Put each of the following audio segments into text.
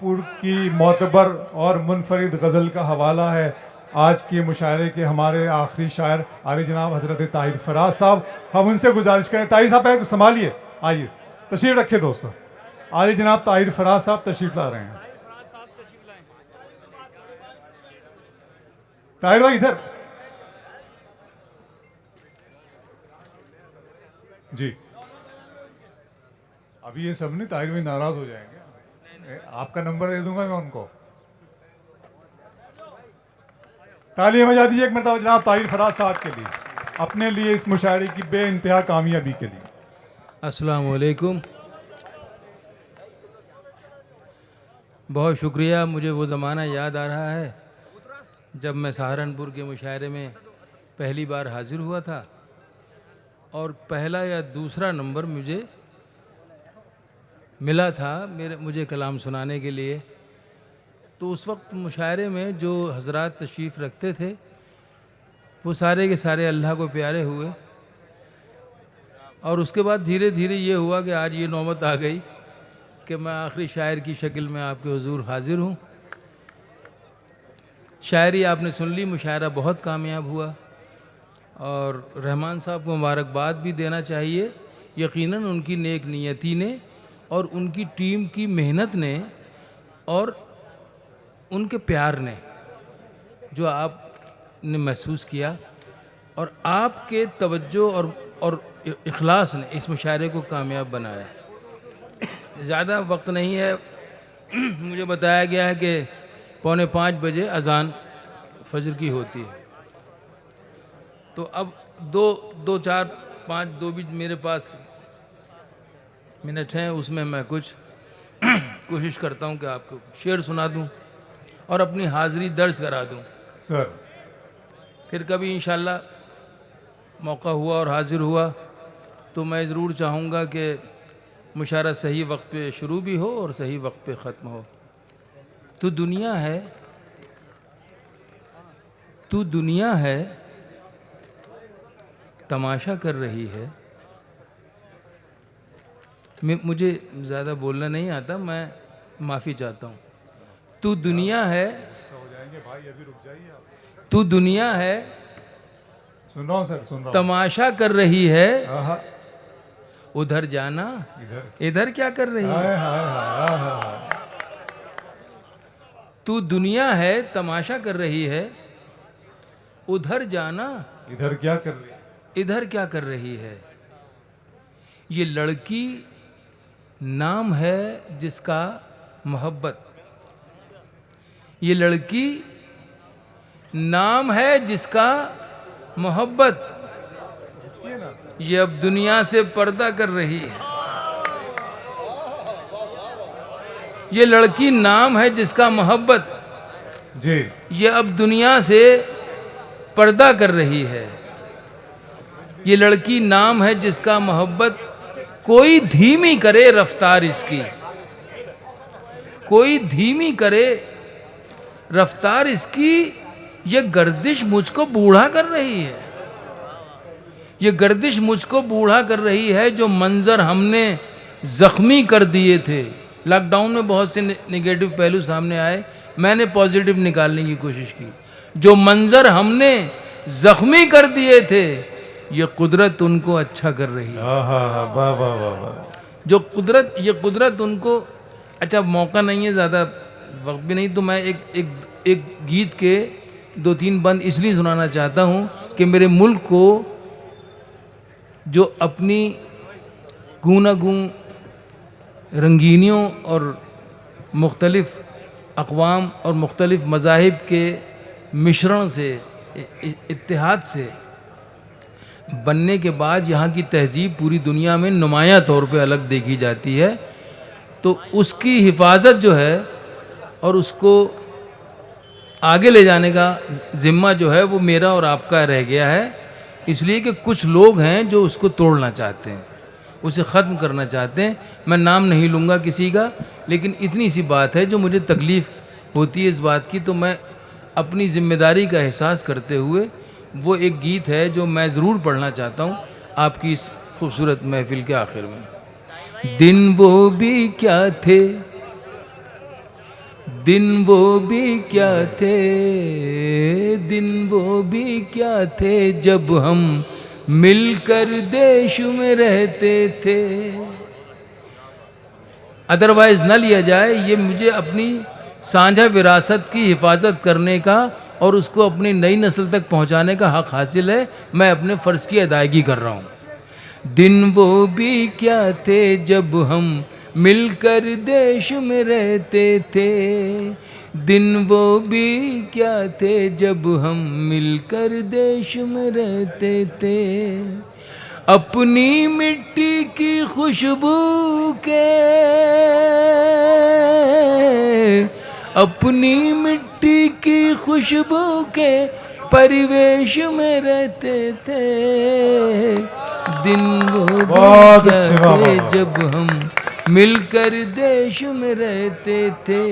सहारनपुर की मोतबर और मुनफरिद गज़ल का हवाला है आज के मुशायरे के हमारे आखिरी शायर आली जनाब हज़रत ताहिर फराज साहब। हम उनसे गुजारिश करें, ताहिर साहब एक संभालिए, आइए तशरीफ़ रखे दोस्तों। आली जनाब ताहिर फराज साहब तशरीफ़ ला रहे हैं। ताहिर भाई इधर जी। अभी ये सब नहीं, ताहिर भाई नाराज हो जाएंगे। आपका नंबर दे दूंगा मैं उनको। तालियां बजा दीजिए एक मरतबा जनाब ताहिर फराज साहब के लिए, अपने लिए इस मुशायरे की बेइंतहा कामयाबी के लिए। अस्सलाम वालेकुम। बहुत शुक्रिया। मुझे वो ज़माना याद आ रहा है जब मैं सहारनपुर के मुशायरे में पहली बार हाज़िर हुआ था और पहला या दूसरा नंबर मुझे मिला था मुझे कलाम सुनाने के लिए। तो उस वक्त मुशायरे में जो हजरात तशरीफ़ रखते थे वो सारे के सारे अल्लाह को प्यारे हुए और उसके बाद धीरे धीरे ये हुआ कि आज ये नौबत आ गई कि मैं आखिरी शायर की शक्ल में आपके हुजूर हाज़िर हूँ। शायरी आपने सुन ली, मुशायरा बहुत कामयाब हुआ और रहमान साहब को मुबारकबाद भी देना चाहिए। यकीनन उनकी नेक नियति ने और उनकी टीम की मेहनत ने और उनके प्यार ने जो आपने महसूस किया और आपके तवज्जो और इखलास ने इस मुशायरे को कामयाब बनाया। ज़्यादा वक्त नहीं है। मुझे बताया गया है कि 4:45 बजे अज़ान फजर की होती है। तो अब 2, 4, 5, 2 भी मेरे पास मिनट हैं, उसमें मैं कुछ कोशिश करता हूं कि आपको शेर सुना दूं और अपनी हाज़िरी दर्ज करा दूं। सर फिर कभी इंशाल्लाह मौका हुआ और हाज़िर हुआ तो मैं ज़रूर चाहूँगा कि मुशायरा सही वक्त पे शुरू भी हो और सही वक्त पे ख़त्म हो। तू दुनिया है, तू दुनिया है, तमाशा कर रही है। मुझे ज़्यादा बोलना नहीं आता, मैं माफ़ी चाहता हूँ। तू दुनिया है, भाई अभी रुक जाइए आप। तू दुनिया है, सुन रहा हूँ सर, सुन रहा हूँ। तमाशा कर रही है, आहा, उधर जाना, इधर इधर क्या कर रही है। हाय हाय हाय हाय। तू दुनिया है, तमाशा कर रही है, उधर जाना, इधर क्या कर रही है। इधर क्या कर रही है। ये लड़की नाम है जिसका मोहब्बत, ये लड़की नाम है जिसका मोहब्बत, ये अब दुनिया से पर्दा कर रही है। ये लड़की नाम है जिसका मोहब्बत जी, ये अब दुनिया से पर्दा कर रही है। ये लड़की नाम है जिसका मोहब्बत, कोई धीमी करे रफ्तार इसकी, कोई धीमी करे रफ्तार इसकी। ये गर्दिश मुझको बूढ़ा कर रही है, ये गर्दिश मुझको बूढ़ा कर रही है। जो मंजर हमने ज़ख्मी कर दिए थे, लॉकडाउन में बहुत से नेगेटिव पहलू सामने आए, मैंने पॉजिटिव निकालने की कोशिश की। जो मंजर हमने ज़ख्मी कर दिए थे, ये कुदरत उनको अच्छा कर रही है। वाह वाह वाह वाह। जो कुदरत, ये कुदरत उनको अच्छा, मौका नहीं है, ज़्यादा वक्त भी नहीं, तो मैं एक गीत के 2-3 बंद इसलिए सुनाना चाहता हूँ कि मेरे मुल्क को जो अपनी गूनागूं रंगीनियों और मुख्तलिफ़ अक़वाम और मुख्तलिफ़ मज़ाहिब के मिश्रण से, इत्तेहाद से बनने के बाद यहाँ की तहज़ीब पूरी दुनिया में नुमायाँ तौर पे अलग देखी जाती है। तो उसकी हिफाजत जो है और उसको आगे ले जाने का ज़िम्मा जो है वो मेरा और आपका रह गया है। इसलिए कि कुछ लोग हैं जो उसको तोड़ना चाहते हैं, उसे ख़त्म करना चाहते हैं। मैं नाम नहीं लूँगा किसी का, लेकिन इतनी सी बात है जो मुझे तकलीफ़ होती है इस बात की, तो मैं अपनी ज़िम्मेदारी का एहसास करते हुए वो एक गीत है जो मैं ज़रूर पढ़ना चाहता हूँ आपकी इस खूबसूरत महफ़िल के आखिर में। दिन वो भी क्या थे दिन वो भी क्या थे, दिन वो भी क्या थे जब हम मिलकर देश में रहते थे। अदरवाइज न लिया जाए, ये मुझे अपनी साझा विरासत की हिफाजत करने का और उसको अपनी नई नस्ल तक पहुंचाने का हक हासिल है। मैं अपने फ़र्ज़ की अदायगी कर रहा हूँ। दिन वो भी क्या थे जब हम मिलकर देश में रहते थे, दिन वो भी क्या थे जब हम मिलकर देश में रहते थे। अपनी मिट्टी की खुशबू के, अपनी मिट्टी की खुशबू के परिवेश में रहते थे। दिन वो भी बहुत क्या अच्छे, वाह, थे वाह, वाह। जब हम मिलकर देश में रहते थे।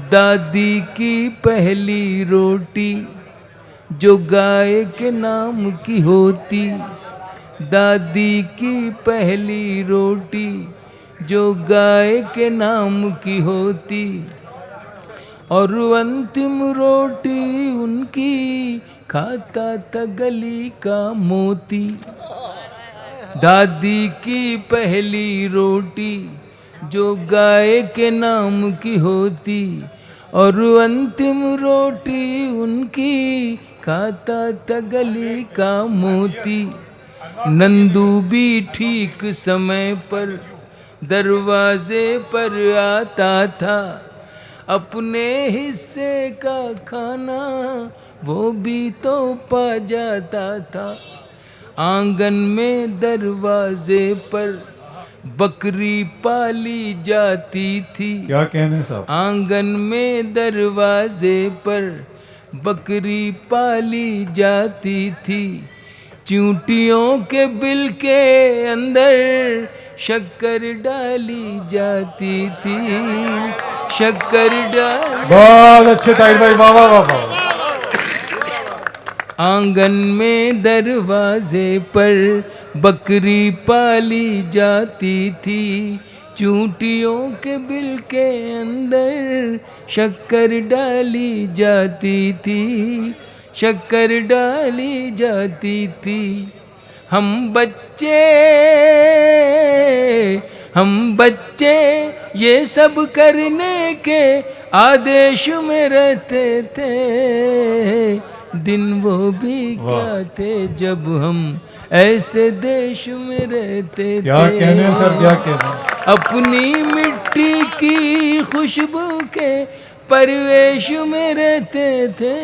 दादी की पहली रोटी जो गाय के नाम की होती, दादी की पहली रोटी जो गाय के नाम की होती, और अंतिम रोटी उनकी खाता था गली का मोती। दादी की पहली रोटी जो गाय के नाम की होती, और अंतिम रोटी उनकी खाता था गली का मोती। नंदू भी ठीक समय पर दरवाजे पर आता था, अपने हिस्से का खाना वो भी तो पा जाता था। आंगन में दरवाजे पर बकरी पाली जाती थी, क्या कहने साहब। आंगन में दरवाजे पर बकरी पाली जाती थी। चूंटियों के बिल के अंदर शक्कर डाली जाती थी, शक्कर डाली। बहुत अच्छे ताहिर भाई, वाह वाह वाह वाह। आंगन में दरवाजे पर बकरी पाली जाती थी, चूंटियों के बिल के अंदर शक्कर डाली जाती थी, शक्कर डाली जाती थी। हम बच्चे ये सब करने के आदेश में रहते थे। दिन वो भी क्या थे जब हम ऐसे देश में रहते थे। क्या कहने हैं सर, क्या कहने। अपनी मिट्टी की खुशबू के परिवेश में रहते थे।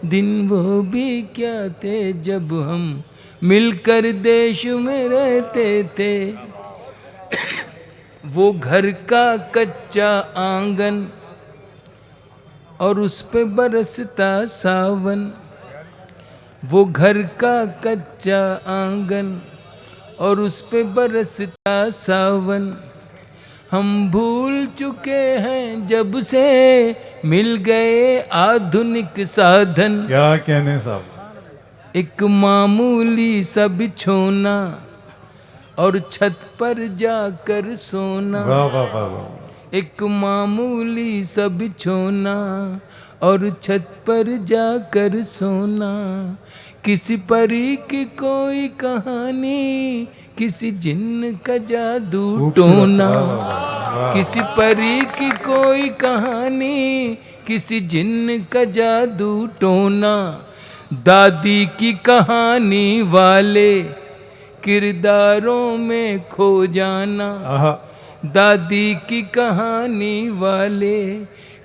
दिन वो भी क्या थे जब हम मिलकर देश में रहते थे। वो घर का कच्चा आंगन और उस पे बरसता सावन, वो घर का कच्चा आंगन और उस पे बरसता सावन। हम भूल चुके हैं जब से मिल गए आधुनिक साधन। क्या कहने साहब। एक मामूली सा बिछोना और छत पर जाकर सोना। वाह वाह वाह वाह। एक मामूली सा बिछोना और छत पर जाकर सोना। किसी परी की कोई कहानी, किसी जिन्न का जादू टोना। किसी परी की कोई कहानी, किसी जिन्न का जादू टोना। दादी की कहानी वाले किरदारों में खो जाना। दादी की कहानी वाले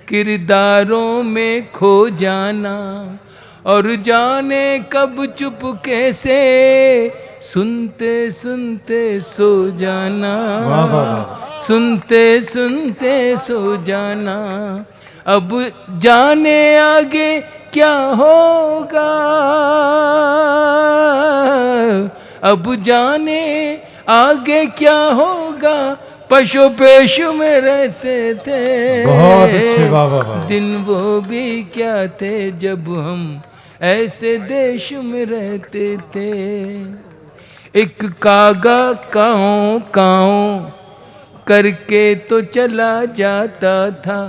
किरदारों में खो जाना। और जाने कब चुपके से सुनते सुनते सो जाना। सुनते सुनते सो जाना। अब जाने आगे क्या होगा, अब जाने आगे क्या होगा। पशु पेश में रहते थे। बहुत अच्छे, वाह वाह वाह। दिन वो भी क्या थे जब हम ऐसे देश में रहते थे। एक कागा काओ काओ करके तो चला जाता था,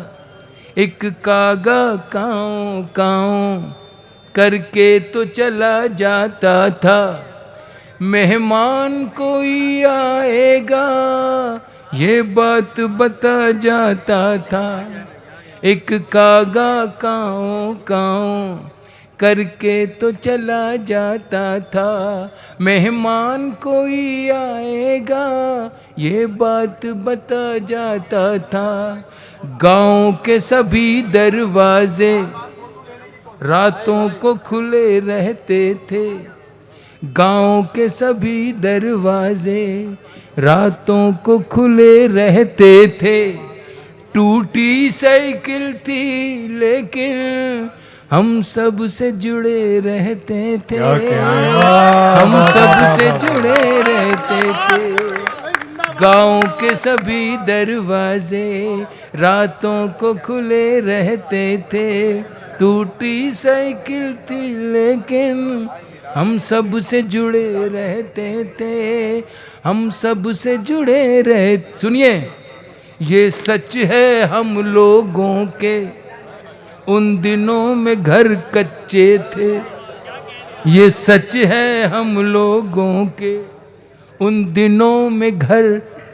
एक कागा काऊ काऊ करके तो चला जाता था। मेहमान कोई आएगा ये बात बता जाता था, एक कागा काऊ काऊ करके तो चला जाता था। मेहमान कोई आएगा ये बात बता जाता था। गाँव के सभी दरवाजे रातों को खुले रहते थे, गाँव के सभी दरवाजे रातों को खुले रहते थे। टूटी साइकिल थी लेकिन हम सब से जुड़े रहते थे, हम सब से जुड़े रहते थे। गाँव के सभी दरवाजे रातों को खुले रहते थे। टूटी साइकिल थी लेकिन हम सब से जुड़े रहते थे, हम सब से जुड़े रहे। सुनिए, ये सच है हम लोगों के उन दिनों में घर कच्चे थे। ये सच है हम लोगों के उन दिनों में घर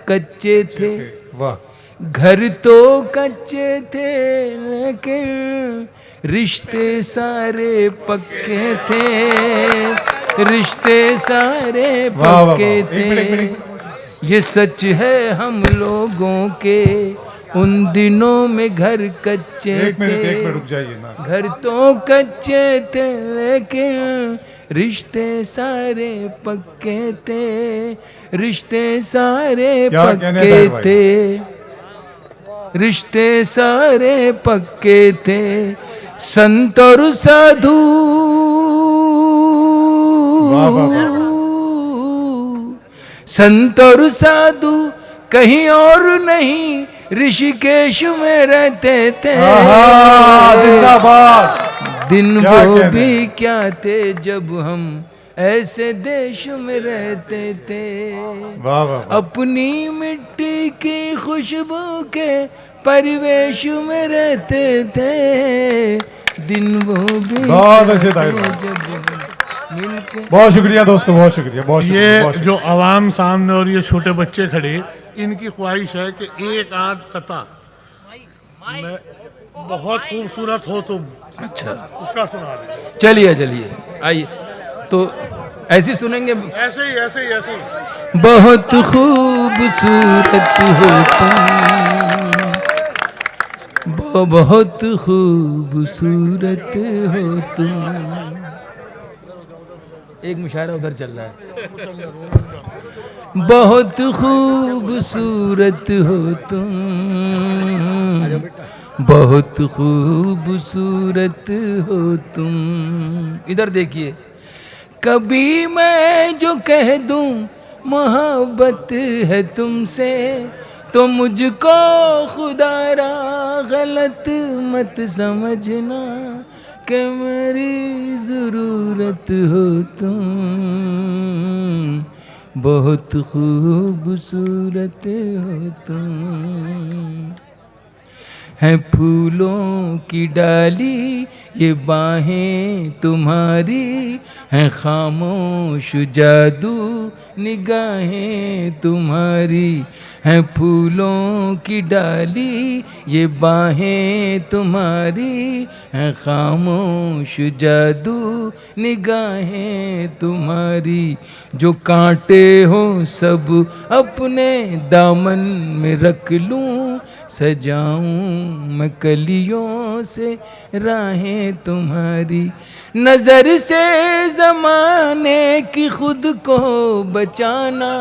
कच्चे थे। वाह। घर तो कच्चे थे लेकिन रिश्ते सारे पक्के थे, रिश्ते सारे पक्के थे। ये सच है हम लोगों के उन दिनों में घर कच्चे थे। एक मिनट रुक जाइए ना। घर तो कच्चे थे लेकिन रिश्ते सारे पक्के थे, रिश्ते सारे पक्के थे, रिश्ते सारे पक्के थे। संत और साधु संत और साधु कहीं और नहीं ऋषिकेश में रहते थे। दिन वो भी क्या थे जब हम ऐसे देश में रहते थे। अपनी मिट्टी की खुशबू के परिवेश में रहते थे। दिन वो भी बहुत अच्छे बहुत शुक्रिया दोस्तों, बहुत शुक्रिया, बहुत शुक्रिया। ये जो आवाम सामने और ये छोटे बच्चे खड़े, इनकी ख्वाहिश है कि एक आध कथा मैं बहुत खूबसूरत हो तुम, अच्छा उसका सुना दें। चलिए चलिए आइए, तो ऐसे सुनेंगे। ऐसे ही ऐसे ही ऐसे ही। बहुत खूबसूरत हो तुम, बहुत खूबसूरत हो तुम। एक मुशायरा उधर चल रहा है। बहुत खूबसूरत हो तुम, बहुत खूबसूरत हो तुम। इधर देखिए, कभी मैं जो कह दूं मोहब्बत है तुमसे तो मुझको खुदारा गलत मत समझना कि मेरी ज़रूरत हो तुम। बहुत खूबसूरत हो तुम। हैं फूलों की डाली ये बाहें तुम्हारी, हैं खामोश जादू निगाहें तुम्हारी। हैं फूलों की डाली ये बाहें तुम्हारी, हैं खामोश जादू निगाहें तुम्हारी। जो कांटे हो सब अपने दामन में रख लूं, सजाऊं मैं कलियों से राहें तुम्हारी। नजर से जमाने की खुद को बचाना,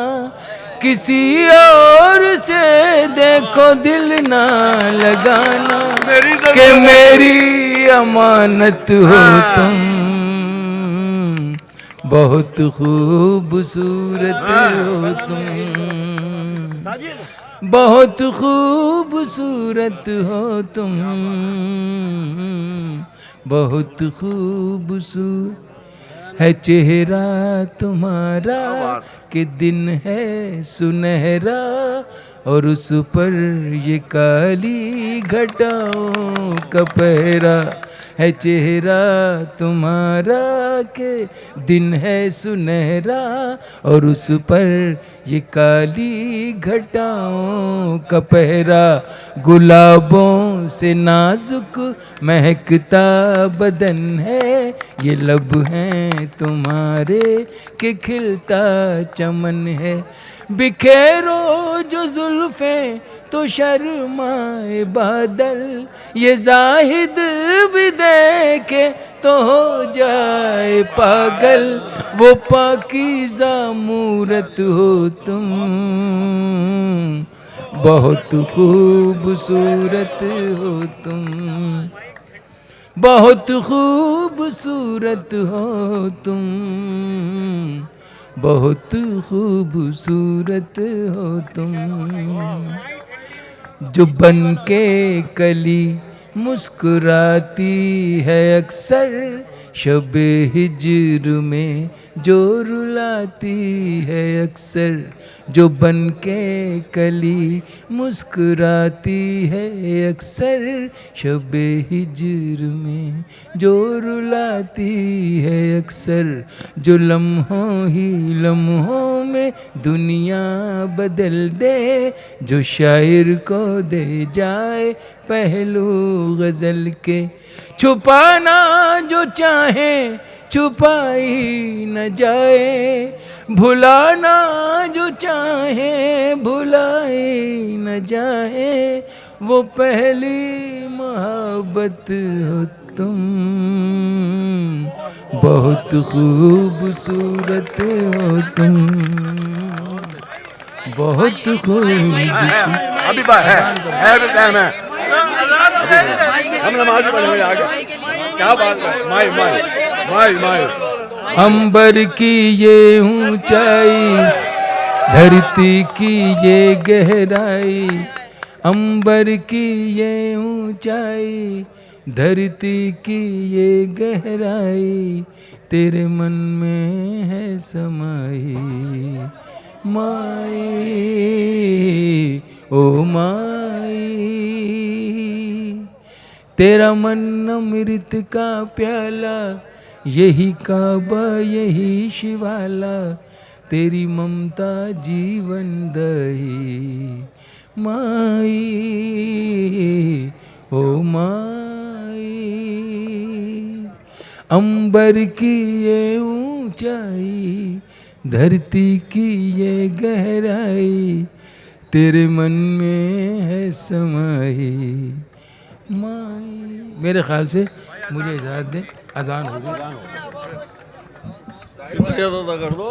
किसी और से देखो दिल ना लगाना कि मेरी अमानत हो तुम। बहुत खूबसूरत हो तुम, बहुत खूबसूरत हो तुम, बहुत खूबसूरत है चेहरा तुम्हारा कि दिन है सुनहरा, और उस पर ये काली घटाओं का पहरा है चेहरा तुम्हारा के दिन है सुनहरा, और उस पर ये काली घटाओं का पहरा, गुलाबों से नाजुक महकता बदन है, ये लब हैं तुम्हारे के खिलता चमन है, बिखेरो जो जुल्फे तो शर्माए बादल, ये जाहिद भी देखे तो हो जाए पागल, वो पाकीज़ा मूरत हो तुम, बहुत खूबसूरत हो तुम, बहुत खूबसूरत हो तुम, बहुत खूबसूरत हो तुम, जो बन के कली मुस्कुराती है अक्सर, शबे हिज्र में जो रुलाती है अक्सर, जो बन के कली मुस्कुराती है अक्सर, शबे हिज्र में जो रुलाती है अक्सर, जो लम्हों ही लम्हों में दुनिया बदल दे, जो शायर को दे जाए पहलू गज़ल के, छुपाना जो चाहे छुपाई न जाए, भुलाना जो चाहे भुलाई न जाए, वो पहली मोहब्बत हो तुम, बहुत खूबसूरत हो तुम, बहुत अभी बात है अभी टाइम है, हम नमाज पढ़ेंगे आगे, क्या बात है, माई माई माई माई। अंबर की ये ऊंचाई, धरती की ये गहराई, अंबर की ये ऊंचाई, धरती की ये गहराई, तेरे मन में है समाई, माई ओ माई, तेरा मन अमृत का प्याला, यही काबा यही शिवाला, तेरी ममता जीवन दही, माई ओ माई, अंबर की ये ऊंचाई, धरती की ये गहराई, तेरे मन में है समाई, माई। मेरे ख्याल से मुझे इजाज़त दें, अजान हो गई। शुक्रिया अदा कर दो।